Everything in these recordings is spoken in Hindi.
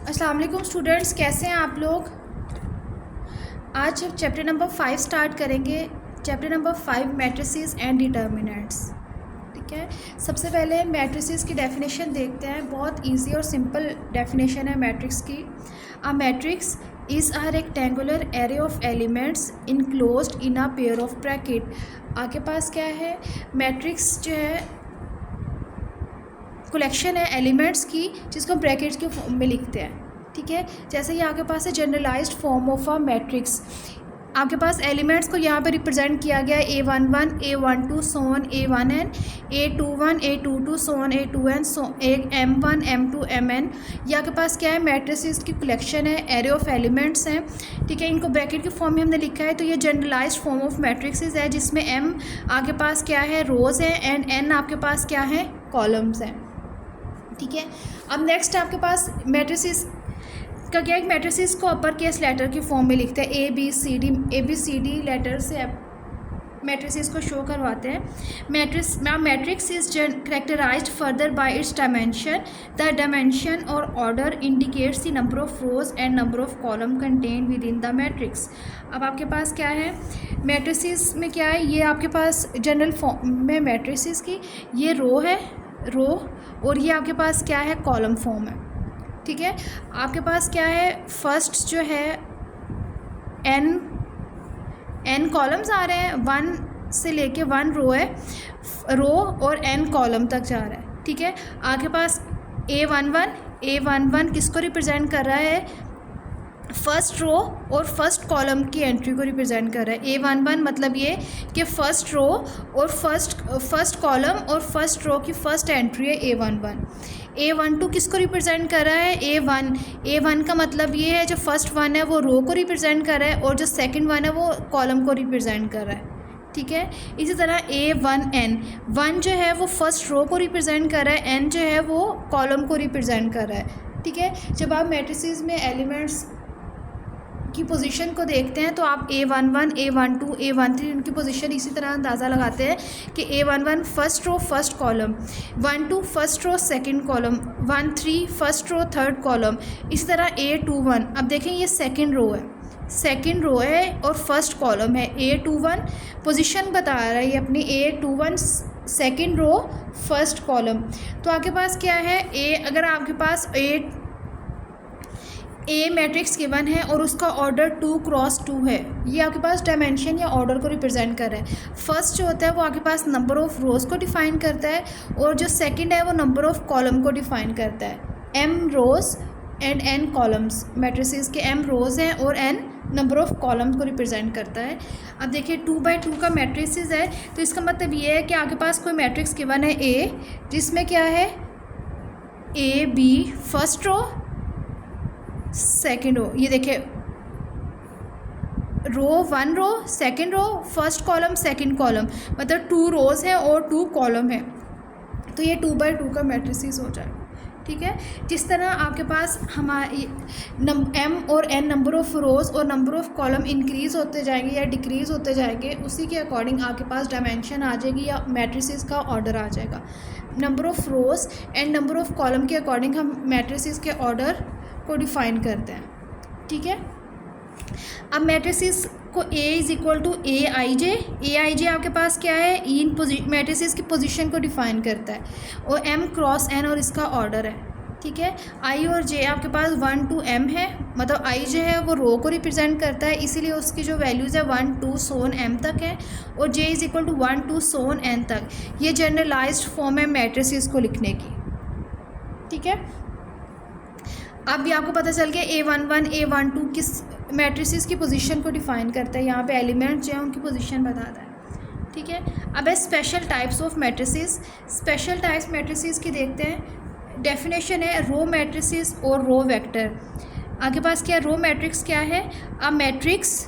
अस्सलाम वालेकुम स्टूडेंट्स, कैसे हैं आप लोग। आज हम चैप्टर नंबर 5 स्टार्ट करेंगे। Chapter number 5 matrices and determinants. ठीक है, सबसे पहले मैट्रिसेस की डेफिनेशन देखते हैं। बहुत इजी और सिंपल डेफिनेशन है मैट्रिक्स की। A matrix is a rectangular array of elements enclosed in a pair of bracket. आपके पास क्या है, मैट्रिक्स जो है कलेक्शन है एलिमेंट्स की, जिसको ब्रैकेट्स के फॉर्म में लिखते हैं। ठीक है, जैसे ये आपके पास है generalised form of a matrix. आपके पास एलिमेंट्स को यहाँ पे रिप्रेजेंट किया गया है A11 A12 सोन A1n A21 A22 सोन A2n सो M1 M2 Mn। ये आपके पास क्या है, मैट्रिसेस की कलेक्शन है, एरे ऑफ एलिमेंट्स हैं। ठीक है, इनको ब्रैकेट के फॉर्म में हमने लिखा है। तो ये जनरलाइज्ड फॉर्म ऑफ मैट्रिक्सेस है, जिसमें M आपके पास क्या है, रोज़ है, एंड N आपके पास क्या है, कॉलम्स हैं। ठीक है, अब नेक्स्ट आपके पास मैट्रिसेस का क्या है, मैट्रिसेस को अपर केस लेटर के फॉर्म में लिखते हैं। A B C D letter से मैट्रिसेस को शो करवाते हैं। Matrix is characterized further by its dimension. The dimension और order indicates the number of rows and number of columns contain within the matrix. अब आपके पास क्या है, मैट्रिसेस में क्या है, ये आपके पास जनरल फॉर्म में मैट्रिसेस की ये रो है, रो, और ये आपके पास क्या है, कॉलम फॉर्म है। ठीक है, आपके पास क्या है, फर्स्ट जो है एन कॉलम्स आ रहे हैं, 1 से लेके 1 रो है, रो और n कॉलम तक जा रहा है। ठीक है, आपके पास A11 किसको रिप्रेजेंट कर रहा है, फर्स्ट रो और फर्स्ट कॉलम की एंट्री को रिप्रेजेंट कर रहा है। A11 मतलब ये कि फर्स्ट रो और फर्स्ट कॉलम और फर्स्ट रो की फर्स्ट एंट्री है A11। A12 किसको रिप्रेजेंट कर रहा है, A1 का मतलब ये है जो फर्स्ट 1 है वो रो को रिप्रेजेंट कर रहा है, और जो सेकंड 1 है वो कॉलम को रिप्रेजेंट कर रहा है। ठीक है, इसी तरह A1n 1 जो है वो फर्स्ट रो को रिप्रेजेंट कर रहा है, n जो है वो कॉलम को रिप्रेजेंट कर रहा है। ठीक है, जब आप मैट्रिसेस में एलिमेंट्स की पोजीशन को देखते हैं तो आप A11 A12 A13 उनकी पोजीशन इसी तरह अंदाज़ा लगाते हैं कि A11 first row first column, 12 first row second column, 13 first row third column, इस तरह A21। अब देखें ये सेकंड रो है और फर्स्ट कॉलम है। A21 पोजीशन बता रहा है ये अपनी, A21 second row first column. तो आपके पास क्या है, अगर आपके पास ए मैट्रिक्स गिवन है और उसका ऑर्डर 2 क्रॉस 2 है, ये आपके पास डायमेंशन या ऑर्डर को रिप्रेजेंट कर रहा है। फर्स्ट जो होता है वो आपके पास नंबर ऑफ़ रोज़ को डिफ़ाइन करता है, और जो सेकंड है वो नंबर ऑफ़ कॉलम को डिफ़ाइन करता है। m rows and n columns, matrices के m रोज़ हैं और n नंबर ऑफ़ कॉलम्स को रिप्रेजेंट करता है। अब देखिए 2x2 का मैट्रिसेस है, तो इसका मतलब ये है कि आपके पास कोई मैट्रिक्स गिवन है A, जिसमें क्या है, A B first row second row, ये देखिए row 1 row second row first column second column, मतलब 2 रोज़ हैं और 2 कॉलम है, तो ये 2x2 का मैट्रिसेस हो जाएगा। ठीक है, जिस तरह आपके पास हमारी m और n नंबर ऑफ़ रोज़ और नंबर ऑफ़ कॉलम इंक्रीज़ होते जाएंगे या डिक्रीज़ होते जाएंगे, उसी के अकॉर्डिंग आपके पास डायमेंशन आ जाएगी या मैट्रिसेस का ऑर्डर आ जाएगा। Number of rows and number of column के अकॉर्डिंग हम मैट्रिसेस के ऑर्डर को डिफ़ाइन करते हैं। ठीक है, अब मैट्रिसेस को A is equal to A i j आपके पास क्या है, इन मैट्रिसेस की पोजीशन को डिफ़ाइन करता है, और m क्रॉस n और इसका ऑर्डर है। ठीक है, i और j आपके पास 1 to m है, मतलब i जो है वो रो को रिप्रेजेंट करता है, इसीलिए उसकी जो वैल्यूज़ है 1 to सोन m तक है, और j is equal to 1 to so on n तक। ये जनरलाइज्ड फॉर्म है मैट्रिसेस को लिखने की। ठीक है, अब भी आपको पता चल गया A11 A12 किस मैट्रिसेस की पोजीशन को डिफ़ाइन करता है, यहाँ पे एलिमेंट्स जो हैं उनकी पोजीशन बताता है। ठीक है, अब है special types of matrices. Special types matrices की देखते हैं। डेफिनेशन है रो मैट्रिसेस और रो वेक्टर। आपके पास क्या रो मैट्रिक्स क्या है, a matrix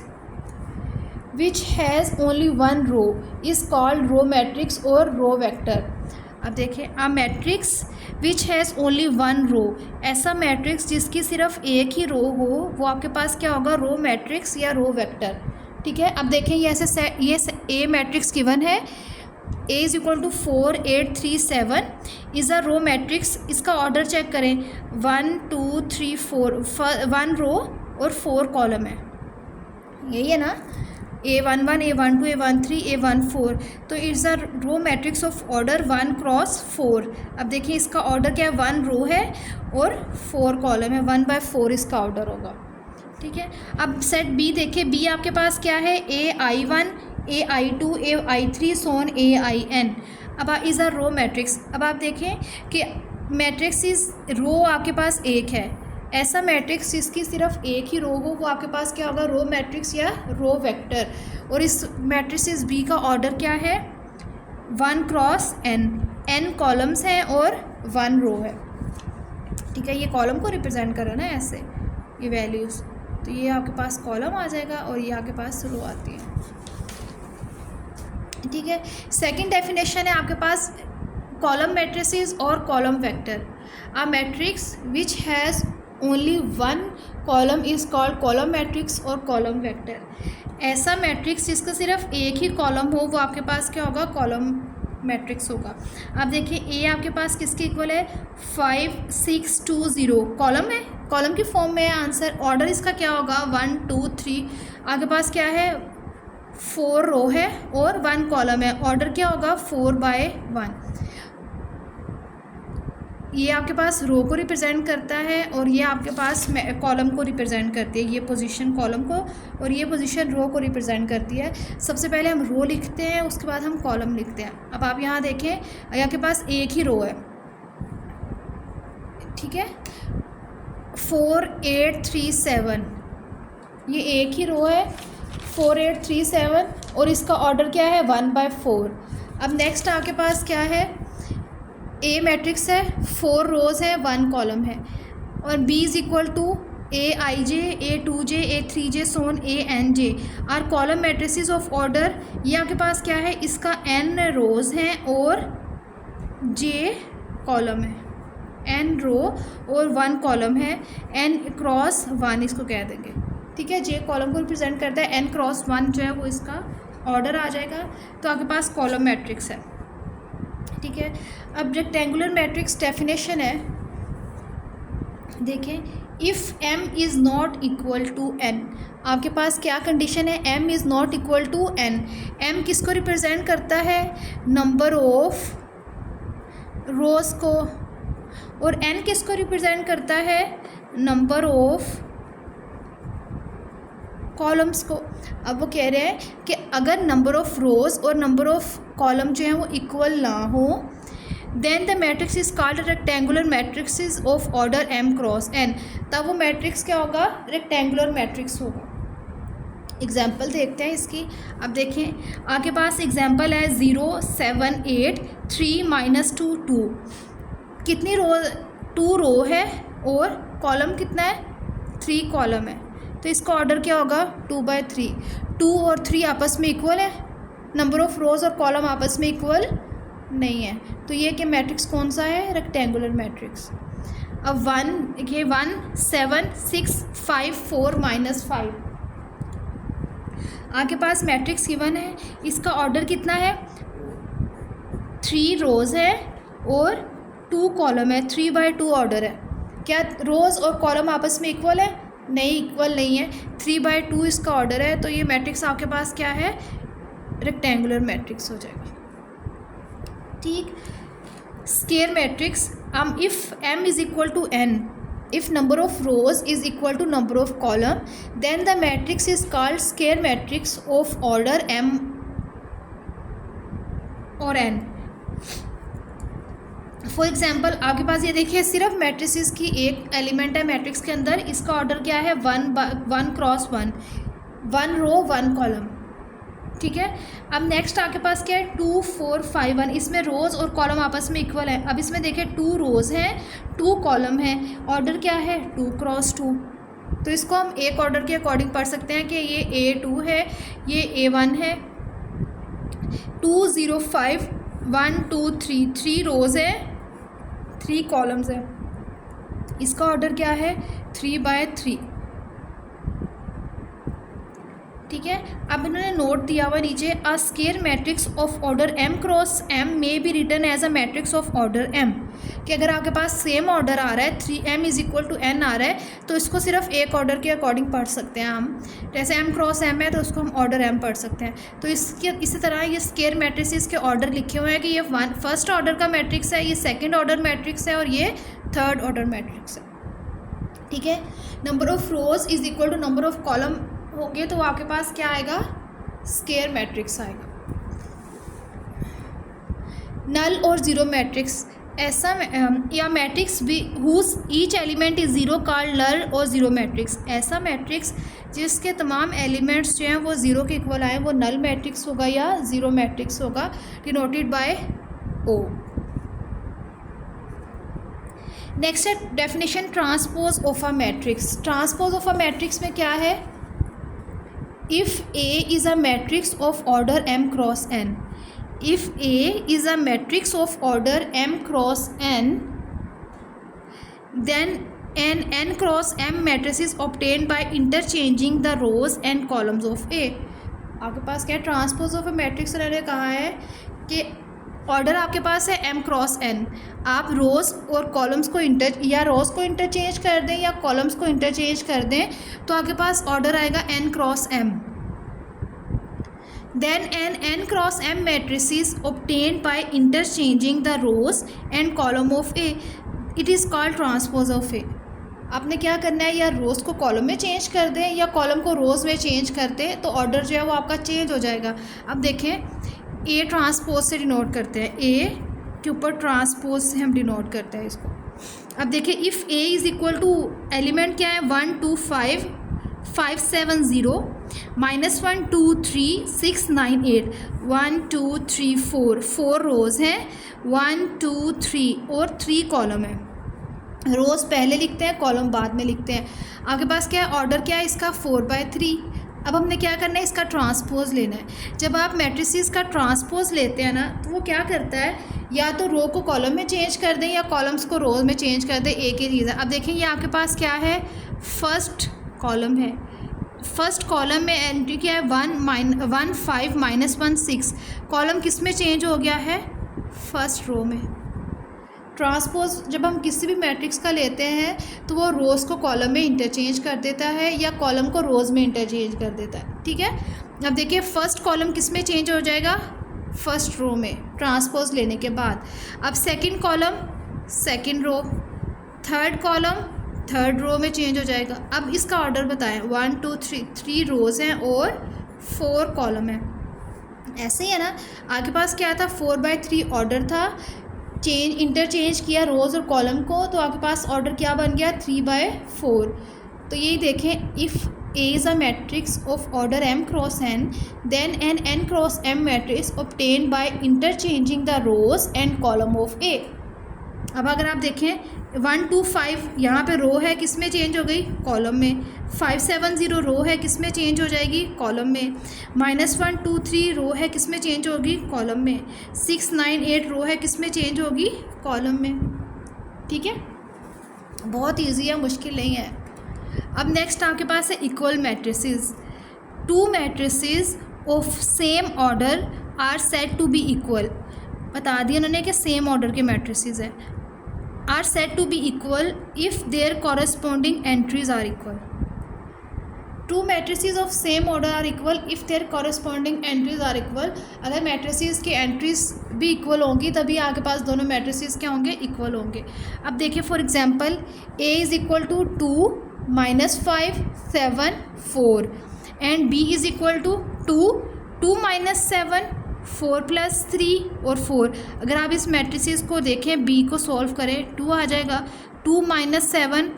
which has only 1 row is called row matrix और रो वेक्टर। अब देखें, a matrix which has only 1 row, ऐसा मैट्रिक्स जिसकी सिर्फ एक ही रो हो वो आपके पास क्या होगा, रो मैट्रिक्स या रो वेक्टर। ठीक है, अब देखें ये ऐसे ये ए मैट्रिक्स गिवन है, A is equal to 4 8 3 7 is a row matrix. इसका ऑर्डर चेक करें, 1 2 3 4, 1 रो और 4 कॉलम है, यही है ना, A11 A12 A13 A14। तो it's a row matrix of order 1 cross 4। अब देखिए इसका ऑर्डर क्या है, 1 रो है और 4 कॉलम है, 1/4 इसका ऑर्डर होगा, ठीक है। अब सेट बी देखिए, बी आपके पास क्या है, AI1 AI2 AI3 सोन AIN। अब इज़ अ रो मैट्रिक्स। अब आप देखें कि मैट्रिक्स इज रो आपके पास एक है, ऐसा मैट्रिक्स जिसकी सिर्फ एक ही रो हो वो आपके पास क्या होगा, रो मैट्रिक्स या रो वेक्टर। और इस मैट्रिक्स बी का ऑर्डर क्या है, 1 क्रॉस n कॉलम्स हैं और 1 रो है, ठीक है। ये कॉलम को रिप्रेजेंट करो ना ऐसे, ये वैल्यूज़, तो ये आपके पास कॉलम आ जाएगा और ये आपके पास रो आती है, ठीक है। सेकंड डेफिनेशन है आपके पास कॉलम मैट्रिसेस और column vector. A matrix which has only 1 column is called column matrix और कॉलम वेक्टर। ऐसा मैट्रिक्स जिसका सिर्फ एक ही कॉलम हो वो आपके पास क्या होगा, कॉलम मैट्रिक्स होगा। अब देखिए ए आपके पास किसके इक्वल है, 5 6 2 0 कॉलम है, कॉलम की फॉर्म में है आंसर। ऑर्डर इसका क्या होगा, 1 2 3। आपके पास क्या है, 4 रो है और 1 कॉलम है, ऑर्डर क्या होगा, 4/1। ये आपके पास रो को रिप्रेजेंट करता है और ये आपके पास कॉलम को रिप्रेजेंट करती है, ये पोजीशन कॉलम को और ये पोजीशन रो को रिप्रेजेंट करती है। सबसे पहले हम रो लिखते हैं, उसके बाद हम कॉलम लिखते हैं। अब आप यहाँ देखें, यहाँ के पास एक ही रो है, ठीक है, 4 8 3 7, ये एक ही रो है, 4 8 3 7 और इसका ऑर्डर क्या है, 1/4। अब नेक्स्ट आपके पास क्या है, ए मैट्रिक्स है, 4 रोज़ है 1 कॉलम है, और B is equal to AIJ A2J A3J सोन ANJ are column matrices of order. ये आपके पास क्या है, इसका n रोज़ हैं और j कॉलम है, n रो और 1 कॉलम है, n क्रॉस 1 इसको कह देंगे, ठीक है। j कॉलम को रिप्रेजेंट करता है, n क्रॉस 1 जो है वो इसका ऑर्डर आ जाएगा। तो आपके पास कॉलम मैट्रिक्स है, ठीक है। अब रेक्टेंगुलर मैट्रिक्स डेफिनेशन है, देखें, if m is not equal to n। आपके पास क्या कंडीशन है, m is not equal to n। m किसको रिप्रेजेंट करता है, नंबर ऑफ रोज़ को, और n किसको रिप्रेजेंट करता है, नंबर ऑफ कॉलम्स को। अब वो कह रहे हैं कि अगर नंबर ऑफ रोज़ और नंबर ऑफ कॉलम जो हैं वो इक्वल ना हो, then the matrix is called rectangular matrix of order m cross n। तब वो मैट्रिक्स क्या होगा, रेक्टेंगुलर मैट्रिक्स होगा। एग्जाम्पल देखते हैं इसकी। अब देखें आपके पास एग्जाम्पल है 0 7 8 3 -2 2। कितनी रो, 2 रो है और कॉलम कितना है, 3 कॉलम है, तो इसका ऑर्डर क्या होगा, 2/3। 2 और 3 आपस में इक्वल है, नंबर ऑफ रोज़ और कॉलम आपस में इक्वल नहीं है, तो ये कि मैट्रिक्स कौन सा है, रेक्टेंगुलर मैट्रिक्स। अब 1 ये 1 7 6 5 4 -5 आपके पास मैट्रिक्स गिवन है, इसका ऑर्डर कितना है, 3 रोज़ है और 2 कॉलम है, 3/2 ऑर्डर है। क्या रोज़ और कॉलम आपस में इक्वल है, नहीं, इक्वल नहीं है, 3/2 इसका ऑर्डर है, तो ये मैट्रिक्स आपके पास क्या है, रेक्टेंगुलर मैट्रिक्स हो जाएगा, ठीक। Square matrix, if m is equal to n, if number of rows is equal to number of column, then the matrix is called square matrix of order m और n। फॉर एग्जाम्पल आपके पास ये देखिए, सिर्फ मैट्रिसेस की एक एलिमेंट है मैट्रिक्स के अंदर, इसका ऑर्डर क्या है, 1 क्रॉस 1, 1 रो 1 कॉलम, ठीक है। अब नेक्स्ट आपके पास क्या है, 2 4 5 1, इसमें रोज़ और कॉलम आपस में इक्वल है। अब इसमें देखिए 2 रोज़ हैं 2 कॉलम है, ऑर्डर क्या है, 2 क्रॉस 2, तो इसको हम एक ऑर्डर के अकॉर्डिंग पढ़ सकते हैं कि ये A2 है, ये A1 है। 2 0 5 1 2 3, 3 रोज़ है 3 कॉलम्स है, इसका ऑर्डर क्या है, 3/3, ठीक है। अब इन्होंने नोट दिया हुआ नीचे, a square matrix of order m cross m may be written as a matrix of order m, कि अगर आपके पास सेम ऑर्डर आ रहा है 3m is equal to n आ रहा है तो इसको सिर्फ एक ऑर्डर के अकॉर्डिंग पढ़ सकते हैं हम। जैसे m क्रॉस m है तो उसको हम ऑर्डर m पढ़ सकते हैं। तो इसके इसी तरह ये स्केयर मैट्रिसेस के ऑर्डर लिखे हुए हैं कि ये फर्स्ट ऑर्डर का मैट्रिक्स है, ये सेकेंड ऑर्डर मैट्रिक्स है और ये थर्ड ऑर्डर मैट्रिक्स है। ठीक है। Number of rows is equal to number of column होंगे तो आपके पास क्या आएगा, स्केयर मैट्रिक्स आएगा। नल और ज़ीरो मैट्रिक्स, ऐसा या मैट्रिक्स भी whose each element is zero called null और ज़ीरो मैट्रिक्स, ऐसा मैट्रिक्स जिसके तमाम एलिमेंट्स जो हैं वो ज़ीरो के इक्वल आए वो नल मैट्रिक्स होगा या ज़ीरो मैट्रिक्स होगा, डिनोटेड बाय ओ। नेक्स्ट है definition transpose of a matrix. Transpose of a matrix में क्या है, if A is a matrix of order m cross n, if A is a matrix of order m cross n, then an n cross m matrix is obtained by interchanging the rows and columns of A। आपके पास क्या है, ट्रांसपोज ऑफ अ मैट्रिक्स उन्होंने कहा है कि ऑर्डर आपके पास है m क्रॉस n, आप रोज़ और कॉलम्स को रोज़ को इंटरचेंज कर दें या कॉलम्स को इंटरचेंज कर दें तो आपके पास ऑर्डर आएगा n cross m। Then an n cross m matrix is obtained by interchanging the rows and column of A, it is called transpose of A। आपने क्या करना है, या रोज़ को कॉलम में चेंज कर दें या कॉलम को रोज़ में चेंज कर दें तो ऑर्डर जो है वो आपका चेंज हो जाएगा। अब देखें ए ट्रांसपोज से डिनोट करते हैं, ए के ऊपर ट्रांसपोज से हम डिनोट करते हैं इसको। अब देखिए if A is equal to element क्या है 1 2 5 5 7 0 -1 2 3 6 9 8 1 2 3 4 रोज़ हैं, 1 2 3 और 3 कॉलम है। रोज़ पहले लिखते हैं, कॉलम बाद में लिखते हैं। आपके पास क्या है, ऑर्डर क्या है इसका 4/3। अब हमने क्या करना है, इसका ट्रांसपोज लेना है। जब आप मैट्रिसेस का ट्रांसपोज लेते हैं ना तो वो क्या करता है, या तो रो को कॉलम में चेंज कर दें या कॉलम्स को रोज में चेंज कर दें, एक ही चीज़ है। अब देखें ये आपके पास क्या है, फर्स्ट कॉलम है। फर्स्ट कॉलम में एंट्री क्या है 1 5 -1 6, कॉलम किस में चेंज हो गया है, फर्स्ट रो में। ट्रांसपोज जब हम किसी भी मैट्रिक्स का लेते हैं तो वो रोज़ को कॉलम में इंटरचेंज कर देता है या कॉलम को रोज़ में इंटरचेंज कर देता है। ठीक है। अब देखिए फर्स्ट कॉलम किस में चेंज हो जाएगा, फर्स्ट रो में, ट्रांसपोज लेने के बाद। अब second column second row, third column third row में चेंज हो जाएगा। अब इसका ऑर्डर बताएं, 1 2 3 रोज़ हैं और 4 कॉलम है। ऐसे ही है ना, आपके पास क्या था 4/3 ऑर्डर था, इंटरचेंज किया रोज़ और कॉलम को तो आपके पास ऑर्डर क्या बन गया 3/4। तो यही देखें, if A is a matrix of order m cross n, then an n cross m matrix obtained by interchanging the rows and column of A। अब अगर आप देखें 1 2 5 यहाँ पे रो है, किस में चेंज हो गई, कॉलम में। 5 7 0 रो है, किस में चेंज हो जाएगी, कॉलम में। -1 2 3 रो है, किस में चेंज होगी, कॉलम में। 6 9 8 रो है, किस में चेंज होगी, कॉलम में। ठीक है, बहुत ईजी है, मुश्किल नहीं है। अब नेक्स्ट आपके पास है equal matrices. 2 matrices of same order are said to be equal. बता दिया उन्होंने कि सेम ऑर्डर के मैट्रिसेस हैं, are said to be equal if their corresponding entries are equal. 2 matrices of same order are equal if their corresponding entries are equal. अगर मैट्रिसेस की एंट्रीज भी इक्वल होंगी तभी आपके पास दोनों मैट्रिसेस क्या होंगे, इक्वल होंगे। अब देखिए for example A is equal to 2 -5 7 4 and B is equal to 2 2 -7 4 + 3 और 4। अगर आप इस मैट्रिसेस को देखें, B को सॉल्व करें, 2 आ जाएगा। 2 -7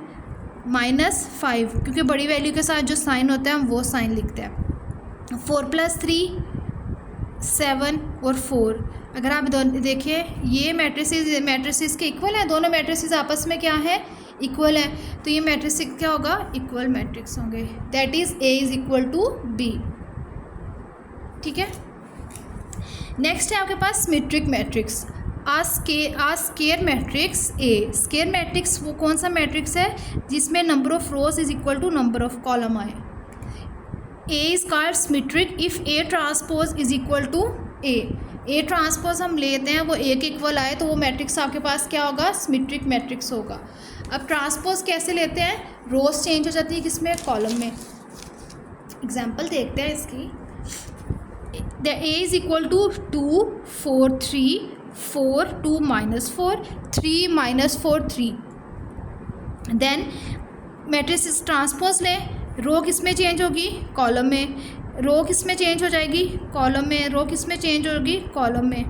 -5, क्योंकि बड़ी वैल्यू के साथ जो साइन होता है हम वो साइन लिखते हैं। 4 + 3 7 और 4। अगर आप देखिए ये मैट्रिसेस के इक्वल हैं, दोनों मैट्रिसेस आपस में क्या है, इक्वल है। तो ये मैट्रिक्स क्या होगा, इक्वल मैट्रिक्स होंगे। That is A is equal to B। ठीक है। नेक्स्ट है आपके पास symmetric matrix. A square matrix A। Square matrix वो कौन सा मैट्रिक्स है जिसमें number of rows is equal to number of columns आए। A is called symmetric if A transpose is equal to A transpose हम लेते हैं वो ए के इक्वल आए तो वो मैट्रिक्स आपके पास क्या होगा, सिमेट्रिक मैट्रिक्स होगा। अब ट्रांसपोज कैसे लेते हैं, रोज चेंज हो जाती है किसमें, कॉलम में। एग्जाम्पल देखते हैं इसकी। The A is equal to 2 4 3 4 2 -4 3 -4 3। Then matrix transpose लें, रो किस में चेंज होगी, कॉलम में। रो किस में चेंज हो जाएगी, कॉलम में। रो किस में चेंज होगी, कॉलम में।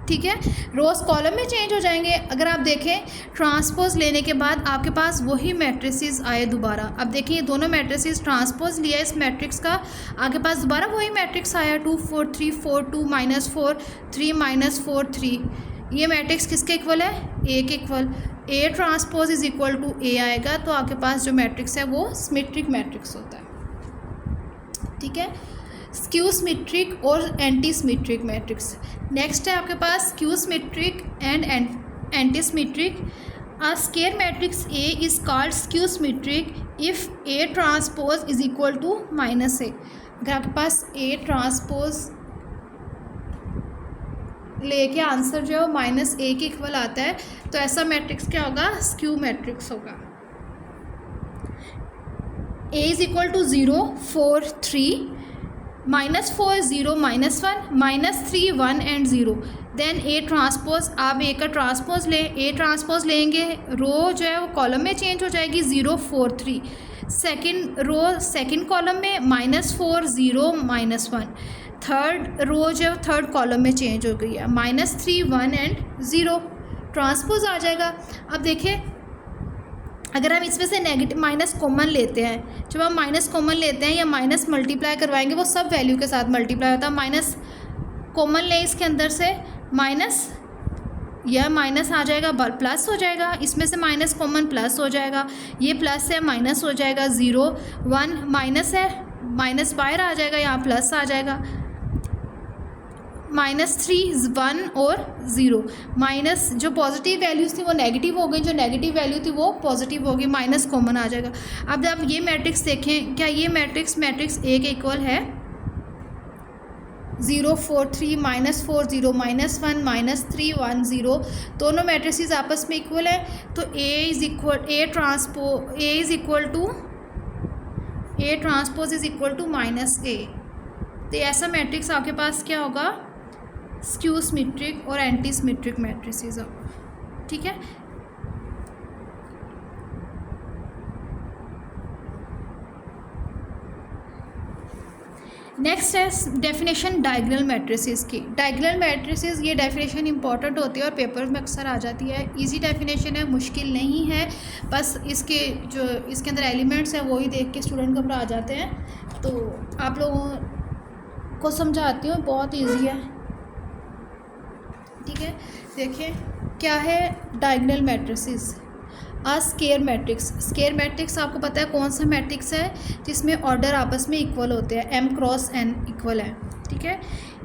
ठीक है, रोज कॉलम में चेंज हो जाएंगे। अगर आप देखें ट्रांसपोज लेने के बाद आपके पास वही मैट्रिसेस आए दोबारा। अब देखिए ये दोनों मैट्रिसेस ट्रांसपोज लिया इस मैट्रिक्स का, आपके पास दोबारा वही मैट्रिक्स आया 2 4 3 4 2 -4 3 -4 3। ये मैट्रिक्स किसके इक्वल है, ए के equal. A transpose is equal to A आएगा तो आपके पास जो मैट्रिक्स है वो सिमेट्रिक मैट्रिक्स होता है। ठीक है, स्क्यू सिमेट्रिक और एंटी सिमेट्रिक मैट्रिक्स। नेक्स्ट है आपके पास skew symmetric and anti symmetric. A square matrix A is called skew symmetric if A transpose is equal to -a। अगर आपके पास ए ट्रांसपोज लेके आंसर जो है वो -a के इक्वल आता है तो ऐसा मैट्रिक्स क्या होगा, स्क्यू मैट्रिक्स होगा। a is equal to 0 4 3 -4 0 -1 -3 1 and 0। Then A transpose, आप ए का ट्रांसपोज लें, ए ट्रांसपोज लेंगे रो जो है वो कॉलम में चेंज हो जाएगी 0 4 3। सेकेंड रो सेकेंड कॉलम में -4 0 -1। थर्ड रो जो है थर्ड कॉलम में चेंज हो गई है -3 1 एंड 0, ट्रांसपोज आ जाएगा। अब देखिए अगर हम इसमें से नेगेटिव माइनस कॉमन लेते हैं, जब हम माइनस कॉमन लेते हैं या माइनस मल्टीप्लाई करवाएंगे वो सब वैल्यू के साथ मल्टीप्लाई होता है। माइनस कॉमन लें इसके अंदर से, माइनस यह माइनस आ जाएगा प्लस हो जाएगा, इसमें से माइनस कॉमन प्लस हो जाएगा, ये प्लस है माइनस हो जाएगा, 0 1 माइनस है माइनस बाहर आ जाएगा, यहाँ प्लस आ जाएगा, -3 1 और 0। माइनस जो पॉजिटिव वैल्यूज़ थी वो नेगेटिव हो गई, जो नेगेटिव वैल्यू थी वो पॉजिटिव हो गई, माइनस कॉमन आ जाएगा। अब जब ये मैट्रिक्स देखें, क्या ये मैट्रिक्स ए के इक्वल है, 0 4 3 -4 0 -1 -3 1 0, दोनों मैट्रिक्स आपस में इक्वल है तो A transpose is equal to -a। तो ऐसा मैट्रिक्स आपके पास क्या होगा, स्क्यू सिमेट्रिक और एंटी सिमेट्रिक मैट्रिसेस होगा। ठीक है, नेक्स्ट है डेफिनेशन डायगोनल मैट्रिसेस की। डायगोनल मैट्रिसेस ये डेफिनेशन इंपॉर्टेंट होती है और पेपर में अक्सर आ जाती है। इजी डेफिनेशन है, मुश्किल नहीं है, बस इसके अंदर एलिमेंट्स हैं वही देख के स्टूडेंट घबरा जाते हैं। तो आप लोगों को समझाती हूँ, बहुत ईजी है। ठीक है, देखिए क्या है डायगोनल मैट्रिसेस। स्क्वायर मैट्रिक्स आपको पता है कौन सा मैट्रिक्स है जिसमें ऑर्डर आपस में इक्वल होते हैं, m क्रॉस n इक्वल है। ठीक है,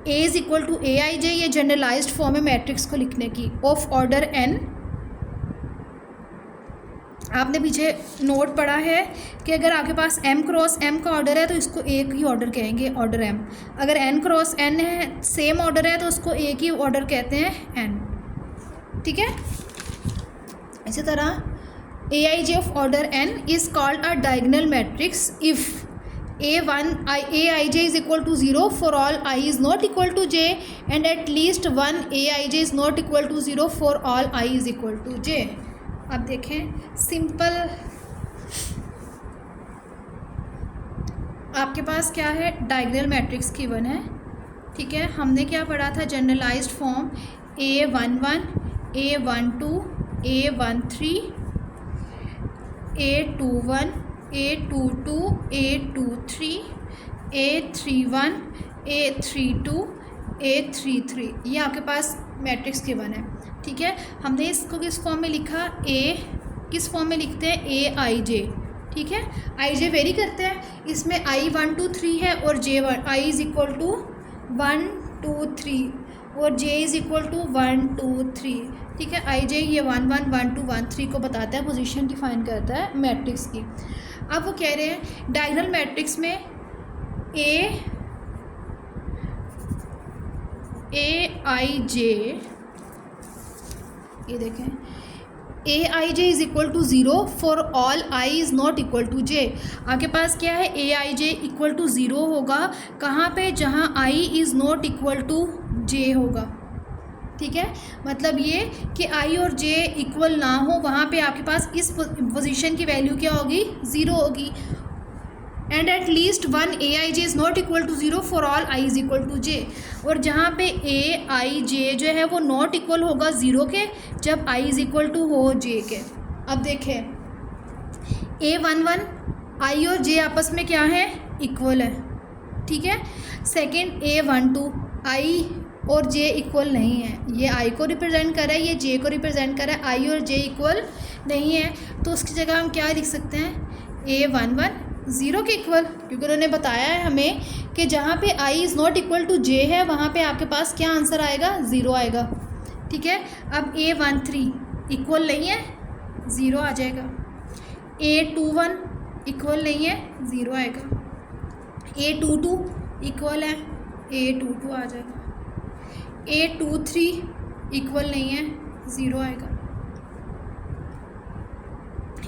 a is equal to aij, ये जनरलाइज्ड फॉर्म है मैट्रिक्स को लिखने की, ऑफ ऑर्डर n। आपने पीछे नोट पढ़ा है कि अगर आपके पास m क्रॉस m का ऑर्डर है तो इसको एक ही ऑर्डर कहेंगे, ऑर्डर m। अगर n क्रॉस n है, सेम ऑर्डर है, तो उसको एक ही ऑर्डर कहते हैं n। ठीक है, इसी तरह aij of order n is called a diagonal matrix if aij is equal to 0 for all I is not equal to j and at least one aij is not equal to 0 for all I is equal to j। अब देखें सिंपल, आपके पास क्या है, डायगोनल मैट्रिक्स गिवन है। ठीक है, हमने क्या पढ़ा था, generalised form a11 a12 a13 a21 a22 a23 a31 a32 a33, ये आपके पास मैट्रिक्स गिवन है। ठीक है, हमने इसको किस फॉर्म में लिखा, किस फॉर्म में लिखते हैं, ए आई जे। ठीक है, आई जे वेरी करते हैं, इसमें i 1 2 3 है और j i is equal to 1 2 3 और j इज इक्वल टू 1 2 3। ठीक है, आई जे ये 1 1 1 2 1 3 को बताता है, पोजीशन डिफाइन करता है मैट्रिक्स की। अब वो कह रहे हैं डायगोनल मैट्रिक्स में AIJ, ये देखें AIJ is equal to 0 for all I is not equal to J। आपके पास क्या है, AIJ इक्वल टू 0 होगा कहाँ पे, जहाँ I is not equal to J होगा। ठीक है, मतलब ये कि I और J इक्वल ना हो, वहाँ पे आपके पास इस पोजीशन की वैल्यू क्या होगी, 0 होगी। And at least one AIJ is not equal to 0 for all I is equal to J। और जहाँ पे AIJ जो है वो नॉट इक्वल होगा 0 के, जब I इज़ इक्वल टू हो J के। अब देखें A11 I और J आपस में क्या है, इक्वल है। ठीक है, सेकेंड A12 I और J इक्वल नहीं है, ये I को रिप्रेजेंट कर रहा है, ये J को रिप्रेजेंट कर रहा है, I और J इक्वल नहीं है, तो उसकी जगह हम क्या लिख सकते हैं, A11 0 के इक्वल, क्योंकि उन्होंने बताया है हमें कि जहाँ पे I is not equal to J है वहाँ पे आपके पास क्या आंसर आएगा, 0 आएगा। ठीक है, अब A13 इक्वल नहीं है, 0 आ जाएगा। A21 इक्वल नहीं है, 0 आएगा। A22 इक्वल है, A22 आ जाएगा। A23 इक्वल नहीं है, 0 आएगा।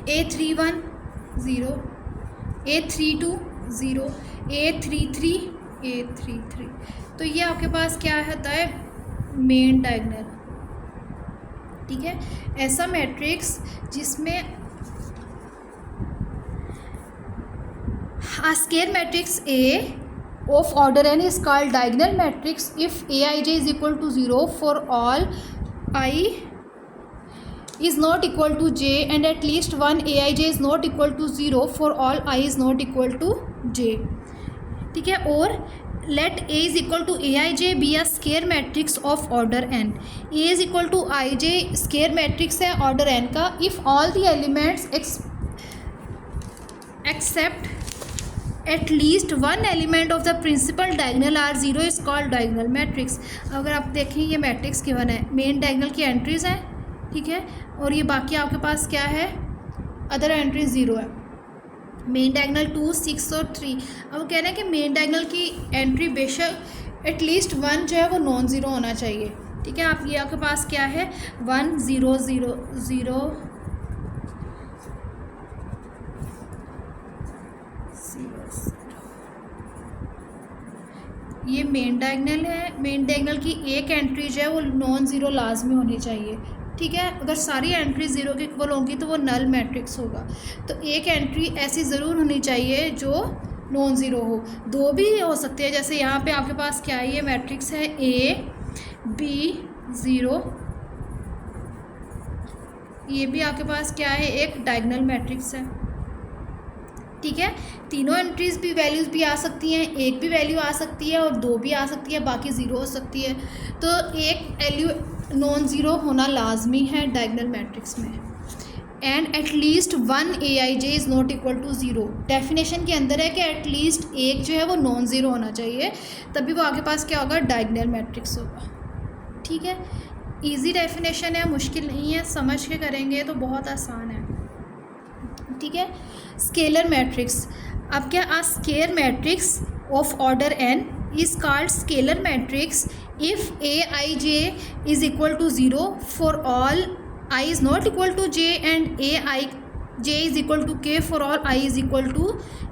A31 0, A32 0, A33 तो ये आपके पास क्या होता है, मेन डायगोनल। ठीक है, ऐसा मैट्रिक्स जिसमें a square matrix A of order n is called diagonal matrix if Aij is equal to 0 for all I is not equal to J and at least one Aij is not equal to 0 for all I is not equal to J। ठीक है, और let A is equal to Aij be a square matrix of order n। A is equal to Ij square matrix है order n का if all the elements except at least one element of the principal diagonal are 0 is called diagonal matrix। अगर आप देखें ये मैट्रिक्स गिवन है, मेन डायगोनल की एंट्रीज़ हैं, ठीक है, और ये बाकी आपके पास क्या है, अदर एंट्रीज 0 है। मेन डायगोनल 2, 6 और 3। अब कह रहे हैं कि मेन डायगोनल की एंट्री बेशक एटलीस्ट 1 जो है वो नॉन ज़ीरो होना चाहिए। ठीक है, आप ये आपके पास क्या है, 1 0 0 0 ये मेन डायगोनल है। मेन डायगोनल की एक एंट्री जो है वो नॉन ज़ीरो लाजमी होनी चाहिए। ठीक है, अगर सारी एंट्री 0 के इक्वल होंगी तो वो नल मैट्रिक्स होगा। तो एक एंट्री ऐसी ज़रूर होनी चाहिए जो नॉन ज़ीरो हो। 2 भी हो सकती है, जैसे यहाँ पे आपके पास क्या है, ये मैट्रिक्स है A B 0, ये भी आपके पास क्या है, एक डायगोनल मैट्रिक्स है। ठीक है, तीनों एंट्रीज भी वैल्यूज़ भी आ सकती हैं, एक भी वैल्यू आ सकती है और 2 भी आ सकती है, बाकी 0 हो सकती है। तो एक वैल्यू नॉन ज़ीरो होना लाजमी है डायगोनल मैट्रिक्स में। And at least 1 AIJ is not equal to 0, definition के अंदर है कि एटलीस्ट एक जो है वो नॉन ज़ीरो होना चाहिए, तभी वो आपके पास क्या होगा, डायगोनल मैट्रिक्स होगा। ठीक है, इजी डेफिनेशन है, मुश्किल नहीं है, समझ के करेंगे तो बहुत आसान है। ठीक है, स्केलर मैट्रिक्स। अब क्या, a square matrix of order n is called scalar matrix if Aij is equal to 0 for all I is not equal to J and Aij is equal to K for all I is equal to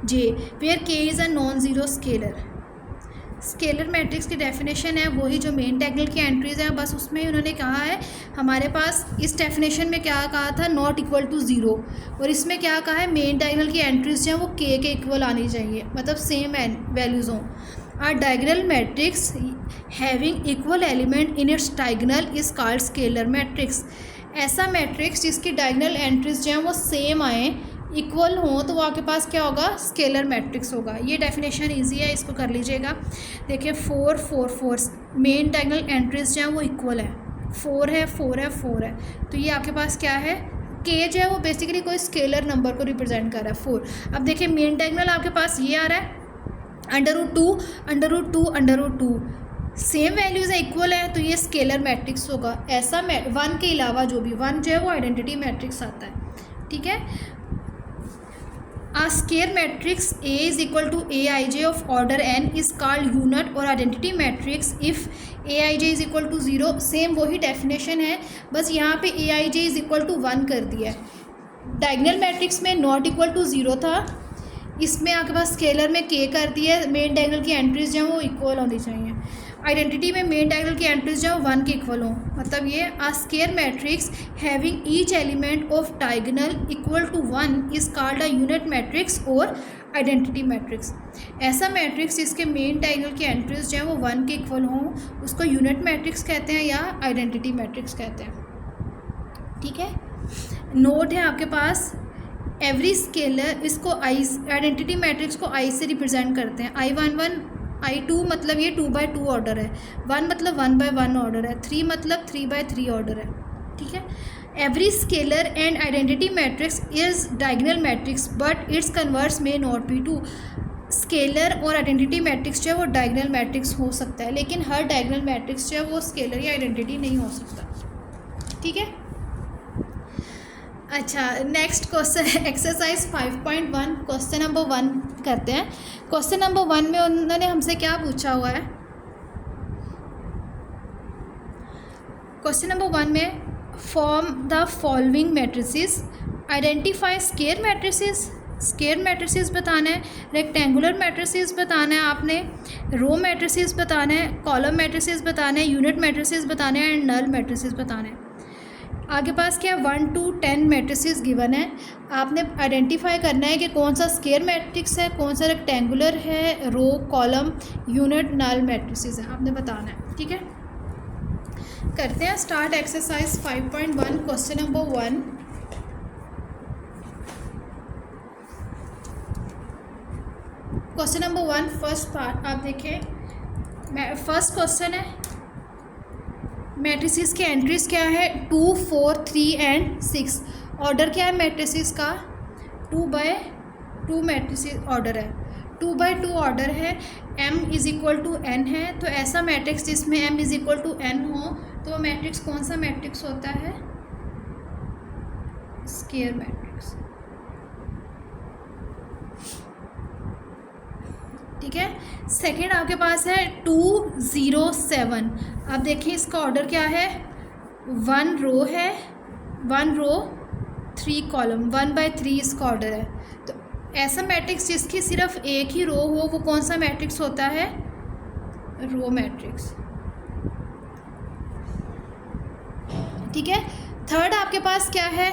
J where K is a non-zero scalar। Scalar matrix की डेफिनेशन है वही जो मेन डायगोनल की एंट्रीज़ हैं, बस उसमें उन्होंने कहा है, हमारे पास इस डेफिनेशन में क्या कहा था, नॉट इक्वल टू 0, और इसमें क्या कहा है, मेन डायगोनल की एंट्रीज जो हैं वो K के इक्वल आनी चाहिए, मतलब सेम वैल्यूज़ हों। A diagonal matrix having equal element in its diagonal is called scalar matrix। ऐसा मैट्रिक्स जिसकी डायगोनल एंट्रीज जो हैं वो सेम आए, इक्वल हों, तो वो आपके पास क्या होगा, स्केलर मैट्रिक्स होगा। ये डेफिनेशन इजी है, इसको कर लीजिएगा। देखिए 4 4 4 मेन डायगोनल एंट्रीज जो हैं वो इक्वल है, 4 है 4 है 4 है, तो ये आपके पास क्या है, K जो है वो बेसिकली कोई स्केलर नंबर को रिप्रेजेंट कर रहा है, 4। अब देखिए मेन डायगोनल आपके पास ये आ रहा है, √2 सेम वैल्यूज़ है, इक्वल है, तो ये स्केलर मैट्रिक्स होगा। ऐसा 1 के अलावा जो भी 1 जो है वो आइडेंटिटी मैट्रिक्स आता है। ठीक है, A square matrix A is equal to Aij of order n is called unit or identity matrix if Aij is equal to 0. Same वही डेफिनेशन है, बस यहाँ पे Aij is equal to 1 कर दिया है। डायगोनल मैट्रिक्स में नॉट इक्वल टू 0 था, इसमें आपके पास स्केलर में k कर दिया है। मेन डायगोनल की एंट्रीज जो वो इक्वल होनी चाहिए। आइडेंटिटी में मेन डायगोनल की एंट्रीज जो 1 के इक्वल हो, मतलब ये a square matrix having each element of diagonal equal to 1 is called a unit matrix और आइडेंटिटी मैट्रिक्स। ऐसा मैट्रिक्स जिसके मेन डायगोनल की एंट्रीज जो है वो 1 के इक्वल हों उसको यूनिट मैट्रिक्स कहते हैं या आइडेंटिटी मैट्रिक्स कहते हैं। ठीक है, नोट है आपके पास, एवरी स्केलर इसको आई आइडेंटिटी मैट्रिक्स को आई से रिप्रेजेंट करते हैं। I11 I2 मतलब ये 2/2 ऑर्डर है, 1 मतलब 1/1 ऑर्डर है, 3 मतलब 3/3 ऑर्डर है। ठीक है, every scalar and identity matrix is diagonal matrix but it's converse में नॉट बी टू। स्केलर और आइडेंटिटी मैट्रिक्स जो है वो डायगोनल मैट्रिक्स हो सकता है, लेकिन हर डायगोनल मैट्रिक्स जो है वो स्केलर या आइडेंटिटी नहीं हो सकता। ठीक है, अच्छा next question exercise 5.1 question number 1 करते हैं। क्वेश्चन नंबर 1 में उन्होंने हमसे क्या पूछा हुआ है? क्वेश्चन नंबर 1 में form the following matrices, identify square matrices, square matrices बताना है, रेक्टेंगुलर मैट्रिसेस बताना है, आपने रो मैट्रिसेस बताना है, कॉलम मैट्रिसेस बताना है, यूनिट मैट्रिसेस बताना है एंड नल मैट्रिसेस बताना है। आगे पास क्या 1 to 10 मैट्रिसेस गिवन है, आपने आइडेंटिफाई करना है कि कौन सा स्क्वायर मैट्रिक्स है, कौन सा रेक्टेंगुलर है, रो कॉलम यूनिट नल मैट्रिसेस है, आपने बताना है। ठीक है, करते हैं start exercise 5.1 question number 1। Question number 1 first part आप देखें, फर्स्ट क्वेश्चन है मैट्रिसेस के एंट्रीज क्या है 2, 4, 3 एंड 6। ऑर्डर क्या है मैट्रिसेस का 2/2 मैट्रिसेस ऑर्डर है, 2/2 ऑर्डर है, m is equal to n है। तो ऐसा मैट्रिक्स जिसमें m is equal to n हो तो वो मैट्रिक्स कौन सा मैट्रिक्स होता है? Square matrix. ठीक है, सेकेंड आपके पास है 2, 0, 7। अब देखिए इसका ऑर्डर क्या है, 1 रो है, 1 रो 3 कॉलम, 1/3 इसका ऑर्डर है। तो ऐसा मैट्रिक्स जिसकी सिर्फ एक ही रो हो वो कौन सा मैट्रिक्स होता है? Row matrix. ठीक है, थर्ड आपके पास क्या है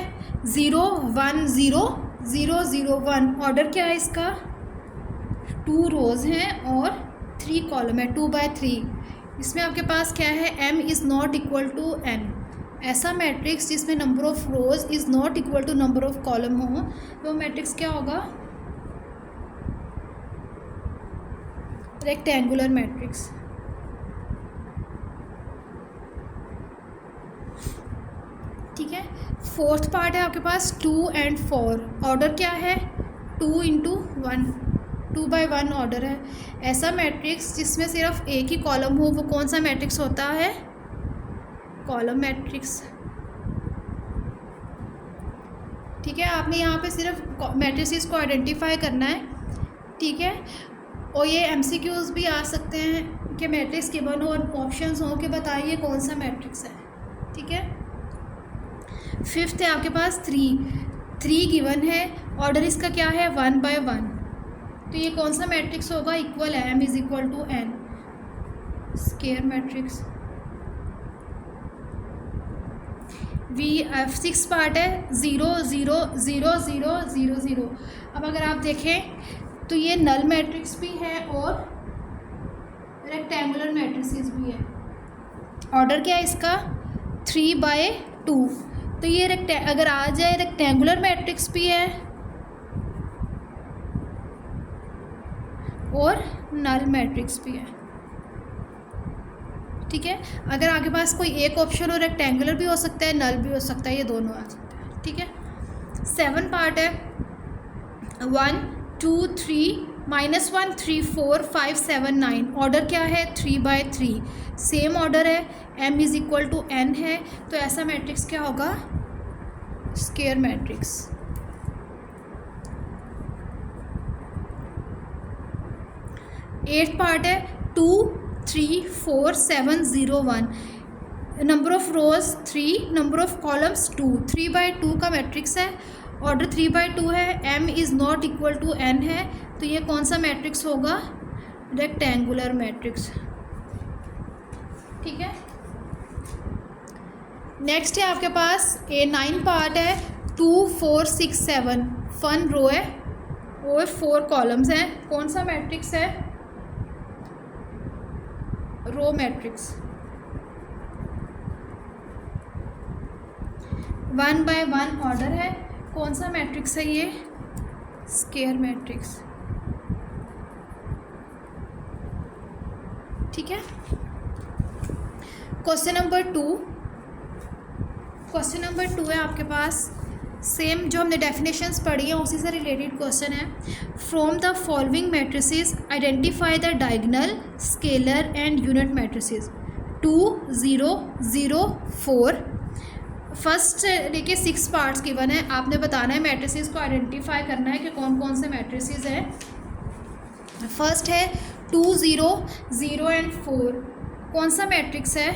0, 1, 0, 0, 0, 1। ऑर्डर क्या है इसका 2 रोज़ हैं और 3 कॉलम है, 2/3। इसमें आपके पास क्या है m is not equal to n। ऐसा मैट्रिक्स जिसमें number of rows is not equal to number of column हो तो मैट्रिक्स क्या होगा? Rectangular matrix. ठीक है, फोर्थ पार्ट है आपके पास 2 and 4। ऑर्डर क्या है 2 into 1, 2/1 ऑर्डर है। ऐसा मैट्रिक्स जिसमें सिर्फ एक ही कॉलम हो वो कौन सा मैट्रिक्स होता है? Column matrix. ठीक है, आपने यहाँ पे सिर्फ मैट्रिसेस को आइडेंटिफाई करना है। ठीक है, और ये MCQs भी आ सकते हैं कि मैट्रिक्स गिवन हो और ऑप्शंस हो कि बताइए कौन सा मैट्रिक्स है। ठीक है, फिफ्थ है आपके पास 3 गिवन है, ऑर्डर इसका क्या है 1/1। तो ये कौन सा मैट्रिक्स होगा? Equal m is equal to n, square matrix. 6 part है 0, 0, 0, 0, 0, 0। अब अगर आप देखें तो ये नल मैट्रिक्स भी है और रेक्टेंगुलर मैट्रिसेस भी है। ऑर्डर क्या है इसका 3/2। तो ये अगर आ जाए रेक्टेंगुलर मैट्रिक्स भी है और नल मैट्रिक्स भी है। ठीक है, अगर आपके पास कोई एक ऑप्शन हो रेक्टेंगुलर भी हो सकता है, नल भी हो सकता है, ये दोनों आ सकता है। ठीक है, 7 पार्ट है 1, 2, 3, -1, 3, 4, 5, 7, 9। ऑर्डर क्या है 3/3। सेम ऑर्डर है, m is equal to n है। तो ऐसा मैट्रिक्स क्या होगा? Square matrix. एट्थ पार्ट है 2 3 4 7 0 1, number of rows 3, number of columns 2, 3/2 का मैट्रिक्स है, ऑर्डर 3/2 है, m is not equal to n है, तो ये कौन सा मैट्रिक्स होगा? Rectangular matrix. ठीक है, नेक्स्ट है आपके पास ए 9 पार्ट है 2 4 6 7, 1 रो है और 4 कॉलम्स हैं, कौन सा मैट्रिक्स है? Row matrix. 1/1 ऑर्डर है, कौन सा मैट्रिक्स है ये? Square matrix. ठीक है, क्वेश्चन नंबर 2 है आपके पास, सेम जो हमने डेफिनेशंस पढ़ी हैं उसी से रिलेटेड क्वेश्चन है। From the following matrices identify the diagonal, scalar and unit matrices. 2 0 0 4, first देखिए 6 पार्ट्स गिवन है, आपने बताना है मैट्रिसेस को आइडेंटिफाई करना है कि कौन कौन से मैट्रिसेस हैं। फर्स्ट है 2 0 0 एंड 4, कौन सा मैट्रिक्स है?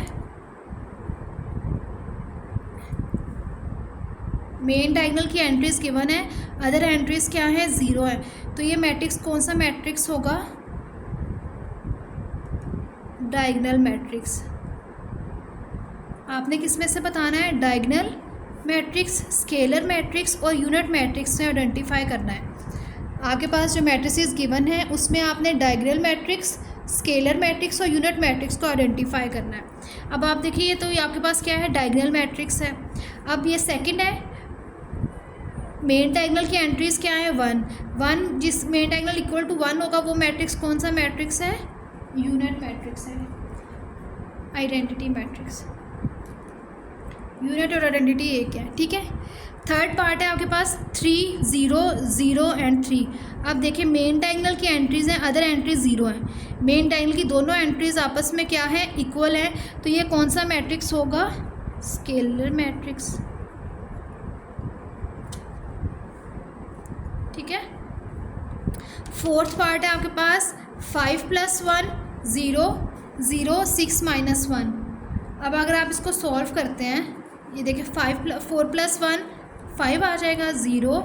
मेन डायगोनल की एंट्रीज गिवन है, अदर एंट्रीज क्या है? 0 है, तो ये मैट्रिक्स कौन सा मैट्रिक्स होगा? Diagonal matrix. आपने किस में से बताना है? डायगोनल मैट्रिक्स, स्केलर मैट्रिक्स और यूनिट मैट्रिक्स में आइडेंटिफाई करना है। आपके पास जो मैट्रिसेस गिवन है उसमें आपने डायगोनल मैट्रिक्स, स्केलर मैट्रिक्स और यूनिट मैट्रिक्स को आइडेंटिफाई करना है। अब आप देखिए, तो ये आपके पास क्या है? डायगोनल मैट्रिक्स है। अब ये सेकंड है, मेन डायगोनल की एंट्रीज क्या है? 1, जिस मेन डायगोनल इक्वल टू 1 होगा वो मैट्रिक्स कौन सा मैट्रिक्स है? यूनिट मैट्रिक्स है, आइडेंटिटी मैट्रिक्स। यूनिट और आइडेंटिटी एक है। ठीक है, थर्ड पार्ट है आपके पास 3 0 0 एंड 3। अब देखिए मेन डायगोनल की एंट्रीज हैं, अदर एंट्रीज 0 हैं। मेन डायगोनल की दोनों एंट्रीज आपस में क्या है? इक्वल है, तो ये कौन सा मैट्रिक्स होगा? Scalar matrix. ठीक है, फोर्थ पार्ट है आपके पास 5 + 1 0 0 6 - 1। अब अगर आप इसको सॉल्व करते हैं, ये देखिए 4 + 1 5 आ जाएगा, 0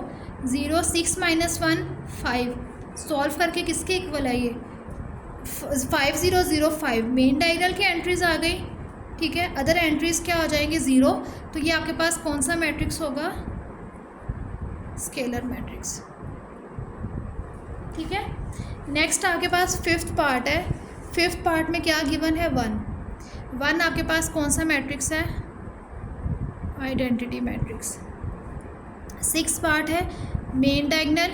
0 6 - 1 5। सॉल्व करके किसके इक्वल है? ये 5 0 0 5। मेन डायगोनल की एंट्रीज आ गई। ठीक है, अदर एंट्रीज क्या हो जाएंगे? 0। तो ये आपके पास कौन सा मैट्रिक्स होगा? Scalar matrix. ठीक है, नेक्स्ट आपके पास फिफ्थ पार्ट है। फिफ्थ पार्ट में क्या गिवन है? 1 आपके पास कौन सा मैट्रिक्स है? Identity matrix. 6 पार्ट है, main diagonal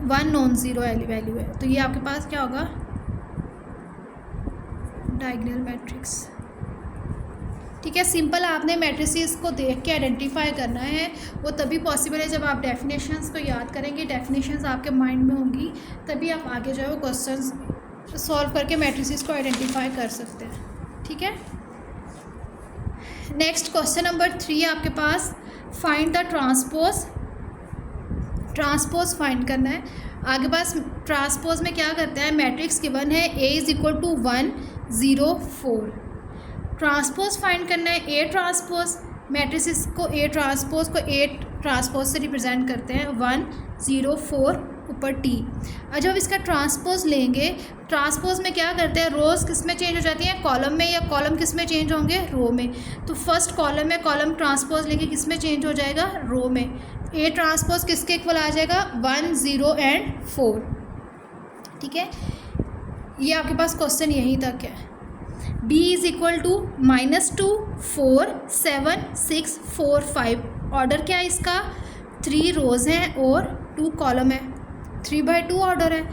1 non zero value है, तो ये आपके पास क्या होगा? Diagonal matrix. ठीक है, सिंपल आपने मैट्रिसेस को देख के आइडेंटिफाई करना है। वो तभी पॉसिबल है जब आप डेफिनेशंस को याद करेंगे, डेफिनेशंस आपके माइंड में होंगी, तभी आप आगे जो है वो क्वेश्चंस सॉल्व करके मैट्रिसेस को आइडेंटिफाई कर सकते हैं। ठीक है, नेक्स्ट क्वेश्चन नंबर 3 आपके पास, फाइंड द ट्रांसपोज फाइंड करना है। आगे पास ट्रांसपोज में क्या करते हैं? मैट्रिक्स गिवन है A = 1 0 4। ट्रांसपोज फाइंड करना है। A ट्रांसपोज, मैट्रिसेस को A ट्रांसपोज से रिप्रेजेंट करते हैं, 1 0 4 ऊपर T। और जब इसका ट्रांसपोज लेंगे, ट्रांसपोज में क्या करते हैं? रोज़ किस में चेंज हो जाती हैं? कॉलम में, या कॉलम किस में चेंज होंगे? रो में। तो फर्स्ट कॉलम में कॉलम ट्रांसपोज लेंगे, किस में चेंज हो जाएगा? रो में। A ट्रांसपोज किसके इक्वल आ जाएगा? 1 0 एंड 4। ठीक है, ये आपके पास क्वेश्चन यहीं तक है। B = -2 4 7 6 4 5। ऑर्डर क्या है इसका? 3 रोज़ हैं और 2 कॉलम है, 3/2 ऑर्डर है।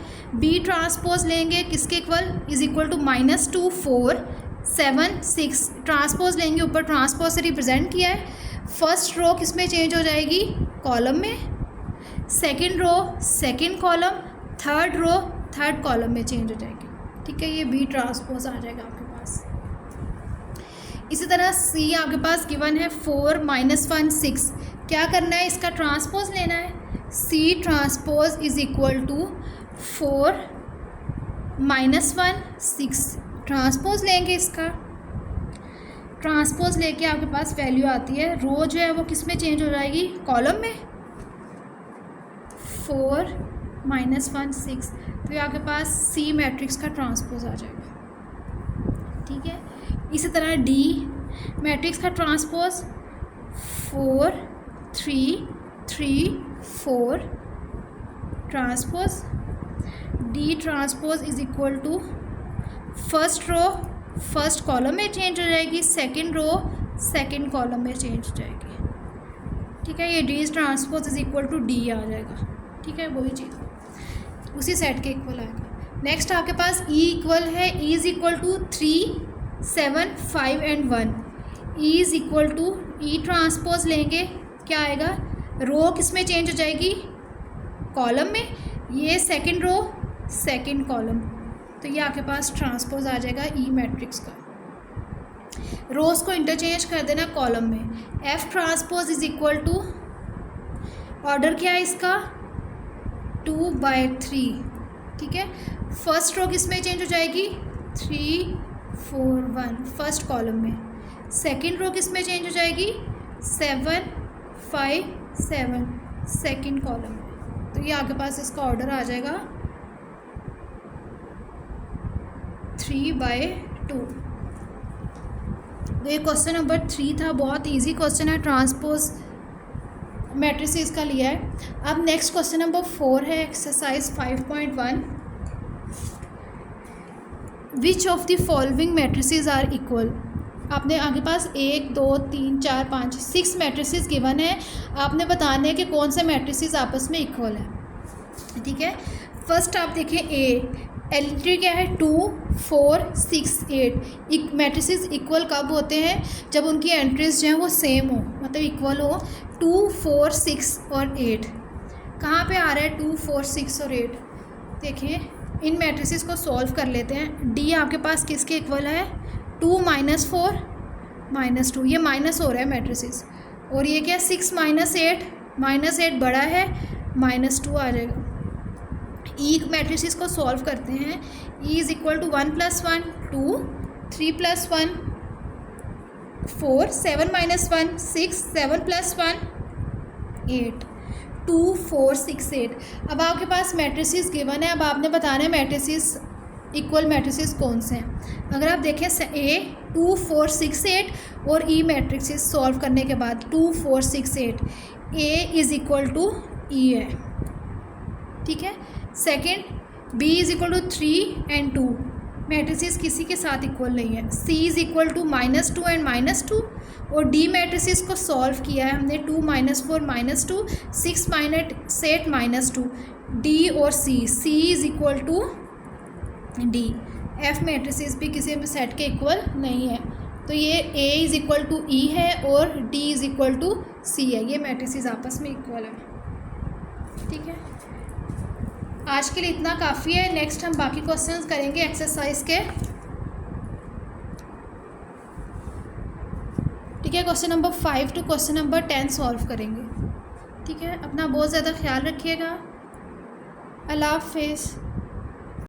B ट्रांसपोज लेंगे किसके इक्वल? -2 4 7 6। ट्रांसपोज लेंगे, ऊपर ट्रांसपोज से रिप्रेजेंट किया है। फर्स्ट रो किस में चेंज हो जाएगी? कॉलम में। Second row second column, third row third column में चेंज हो जाएगी। ठीक है, ये B ट्रांसपोज आ जाएगा आपके पास। इसी तरह C आपके पास गिवन है 4 - 1 6। क्या करना है? इसका ट्रांसपोज लेना है। C ट्रांसपोज = 4 -1 6 ट्रांसपोज लेंगे इसका, ट्रांसपोज लेके आपके पास वैल्यू आती है, रो जो है वो किस में चेंज हो जाएगी, कॉलम में, 4 -1 6, तो ये आपके पास सी मैट्रिक्स का ट्रांसपोज आ जाएगा। ठीक है, इसी तरह डी मैट्रिक्स का transpose 4 3 3 4 transpose, D transpose is equal to first row first column में चेंज हो जाएगी, सेकंड रो सेकंड कॉलम में चेंज हो जाएगी। ठीक है, ये D transpose is equal to D आ जाएगा। ठीक है, वही चीज़ उसी सेट के इक्वल आएगा। नेक्स्ट आपके पास ई इक्वल है, E is equal to 3 7 5 and 1, E is equal to E transpose लेंगे, क्या आएगा, रो किस में चेंज हो जाएगी, कॉलम में, ये सेकंड रो सेकंड कॉलम, तो ये आपके पास ट्रांसपोज आ जाएगा ई मैट्रिक्स का। रोज को इंटरचेंज कर देना कॉलम में, F transpose is equal to, order क्या है इसका, 2/3। ठीक है, फर्स्ट रो किस में चेंज हो जाएगी, 3 4 1 फर्स्ट कॉलम में, सेकंड रो किस में चेंज हो जाएगी, 7 5 7 सेकंड कॉलम में, तो ये आपके पास इसका ऑर्डर आ जाएगा 3/2। तो ये क्वेश्चन नंबर 3 था, बहुत इजी क्वेश्चन है, ट्रांसपोज मैट्रिसेस का लिया है। अब नेक्स्ट क्वेश्चन नंबर 4 है, exercise 5.1, which of the following matrices are equal. आपने आगे पास 1 2 3 4 5 6 मैट्रिसेस गिवन है, आपने बताने हैं कि कौन से मैट्रिसेस आपस में इक्वल है। ठीक है, फर्स्ट आप देखें ए, एलिमेंट्री क्या है, 2 4 6 8। मैट्रिसेस इक्वल कब होते हैं, जब उनकी एंट्रीज जो हैं वो सेम हो, मतलब इक्वल हो, 2 4 6 और 8। कहाँ पे आ रहा है 2 4 6 और 8, देखिए इन मैट्रिसेस को सॉल्व कर लेते हैं। डी आपके पास किसके इक्वल है, 2 -4 -2, ये माइनस हो रहा है मैट्रिसेस, और ये क्या 6 -8 बड़ा है, -2 आ जाएगा। ई मैट्रिसेस को सॉल्व करते हैं, ई इज़ इक्वल टू 1 + 1 2 3 + 1 4 7 - 1 6 7 + 1 8 2 4 6 8। अब आपके पास मैट्रिसेस गिवन है, अब आपने बताना है मैट्रिसेस इक्वल मैट्रिसेस कौन से हैं। अगर आप देखें ए 2 4 6 8 और ई मैट्रिसेस सॉल्व करने के बाद 2 4 6 8, A is equal to E है। ठीक है, second B is equal to 3 and 2, matrices किसी के साथ इक्वल नहीं है। C is equal to -2 and -2, और डी मैट्रिसेस को सॉल्व किया है हमने, 2 -4 -2 6 -8 -2, डी और C is equal to D. F matrices भी किसी भी सेट के इक्वल नहीं है, तो ये ए इज़ इक्वल टू ई है और डी इज़ इक्वल टू सी है, ये मैट्रिसेस आपस में इक्वल है। ठीक है, आज के लिए इतना काफ़ी है। नेक्स्ट हम बाकी क्वेश्चंस करेंगे एक्सरसाइज के। ठीक है, question number 5 to question number 10 solve करेंगे। ठीक है, अपना बहुत ज़्यादा ख्याल रखिएगा। अल्लाह हाफिज़।